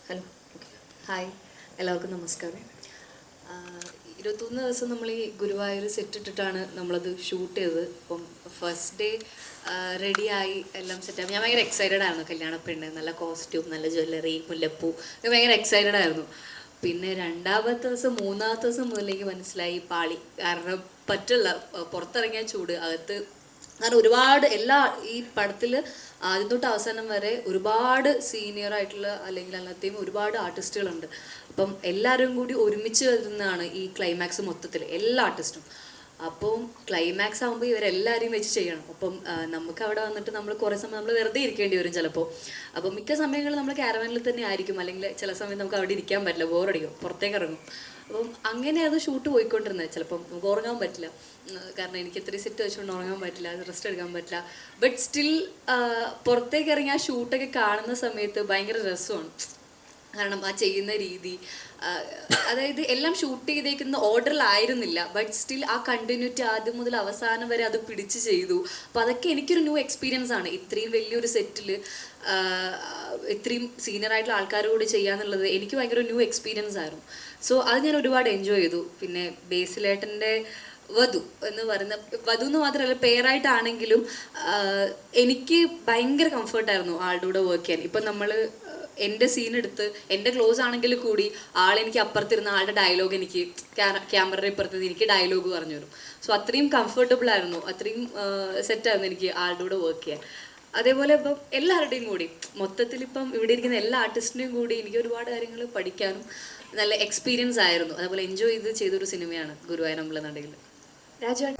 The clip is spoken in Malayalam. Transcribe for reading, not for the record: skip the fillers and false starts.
ഹലോ. ഹായ്, എല്ലാവർക്കും നമസ്കാരം. 21 ദിവസം നമ്മൾ ഈ ഗുരുവായൂർ സെറ്റ് ഇട്ടിട്ടാണ് നമ്മളത് ഷൂട്ട് ചെയ്തത്. അപ്പം ഫസ്റ്റ് ഡേ റെഡിയായി എല്ലാം സെറ്റായി. ഞാൻ ഭയങ്കര എക്സൈറ്റഡ് ആയിരുന്നു. കല്യാണപ്പെണ്ണ്, നല്ല കോസ്റ്റ്യൂം, നല്ല ജ്വല്ലറി, മുല്ലപ്പൂ, ഭയങ്കര എക്സൈറ്റഡ് ആയിരുന്നു. പിന്നെ രണ്ടാമത്തെ ദിവസം മൂന്നാമത്തെ ദിവസം മുതലേക്ക് മനസ്സിലായി പാളി. കാരണം പറ്റില്ല, പുറത്തിറങ്ങിയ ചൂട്, അകത്ത് കാരണം ഒരുപാട് ഈ പടത്തിൽ ആദ്യം തൊട്ട് അവസാനം വരെ ഒരുപാട് സീനിയർ ആയിട്ടുള്ള അല്ലെങ്കിൽ അല്ലാതെയും ഒരുപാട് ആർട്ടിസ്റ്റുകളുണ്ട്. അപ്പം എല്ലാവരും കൂടി ഒരുമിച്ച് വരുന്നതാണ് ഈ ക്ലൈമാക്സ് മൊത്തത്തിൽ, എല്ലാ ആർട്ടിസ്റ്റും. അപ്പം ക്ലൈമാക്സ് ആകുമ്പോൾ ഇവരെല്ലാവരെയും വെച്ച് ചെയ്യണം. അപ്പം നമുക്ക് അവിടെ വന്നിട്ട് നമ്മൾ കുറേ സമയം നമ്മൾ വെറുതെ ഇരിക്കേണ്ടി വരും ചിലപ്പോൾ. അപ്പം മിക്ക സമയങ്ങളിൽ നമ്മൾ ക്യാരവാനിൽ തന്നെ ആയിരിക്കും, അല്ലെങ്കിൽ ചില സമയം നമുക്ക് അവിടെ ഇരിക്കാൻ പറ്റില്ല, ബോറടിക്കും, പുറത്തേക്ക് ഇറങ്ങും. അപ്പം അങ്ങനെ അത് ഷൂട്ട് പോയിക്കൊണ്ടിരുന്നത്. ചിലപ്പം നമുക്ക് ഉറങ്ങാൻ പറ്റില്ല, കാരണം എനിക്ക് ഇത്രയും സെറ്റ് വെച്ചുകൊണ്ട് ഉറങ്ങാൻ പറ്റില്ല, റെസ്റ്റ് എടുക്കാൻ പറ്റില്ല. ബട്ട് സ്റ്റിൽ പുറത്തേക്ക് ഇറങ്ങി ആ ഷൂട്ടൊക്കെ കാണുന്ന സമയത്ത് ഭയങ്കര രസമാണ്. കാരണം ആ ചെയ്യുന്ന രീതി, അതായത് എല്ലാം ഷൂട്ട് ചെയ്തേക്കുന്ന ഓർഡറിലായിരുന്നില്ല, ബട്ട് സ്റ്റിൽ ആ കണ്ടിന്യൂറ്റി ആദ്യം മുതൽ അവസാനം വരെ അത് പിടിച്ച് ചെയ്തു. അപ്പോൾ അതൊക്കെ എനിക്കൊരു ന്യൂ എക്സ്പീരിയൻസ് ആണ്. ഇത്രയും വലിയൊരു സെറ്റിൽ ഇത്രയും സീനിയർ ആയിട്ടുള്ള ആൾക്കാർ കൂടി ചെയ്യാന്നുള്ളത് എനിക്ക് ഭയങ്കര ന്യൂ എക്സ്പീരിയൻസ് ആയിരുന്നു. സോ അത് ഞാൻ ഒരുപാട് എൻജോയ് ചെയ്തു. പിന്നെ ബേസിലേട്ടൻ്റെ വധു എന്ന് പറയുന്ന, വധു എന്ന് മാത്രമല്ല പേരായിട്ടാണെങ്കിലും എനിക്ക് ഭയങ്കര കംഫർട്ടായിരുന്നു ആളുടെ കൂടെ വർക്ക് ചെയ്യാൻ. ഇപ്പം നമ്മൾ എൻ്റെ സീൻ എടുത്ത് എൻ്റെ ക്ലോസ് ആണെങ്കിൽ കൂടി ആളെനിക്ക് അപ്പുറത്തിരുന്ന ആളുടെ ഡയലോഗ് എനിക്ക് ക്യാമറയുടെ ഇപ്പുറത്ത് എനിക്ക് ഡയലോഗ് പറഞ്ഞു തരും. സോ അത്രയും കംഫർട്ടബിൾ ആയിരുന്നു, അത്രയും സെറ്റായിരുന്നു എനിക്ക് ആളുടെ കൂടെ വർക്ക് ചെയ്യാൻ. അതേപോലെ ഇപ്പം എല്ലാവരുടെയും കൂടി മൊത്തത്തിൽ ഇപ്പം ഇവിടെ ഇരിക്കുന്ന എല്ലാ ആർട്ടിസ്റ്റിൻ്റെയും കൂടി എനിക്ക് ഒരുപാട് കാര്യങ്ങൾ പഠിക്കാനും നല്ല എക്സ്പീരിയൻസ് ആയിരുന്നു. അതേപോലെ എൻജോയ് ചെയ്തൊരു സിനിമയാണ് ഗുരുവായൂർ അമ്പലനടയിൽ. രാജുവേട്ടൻ.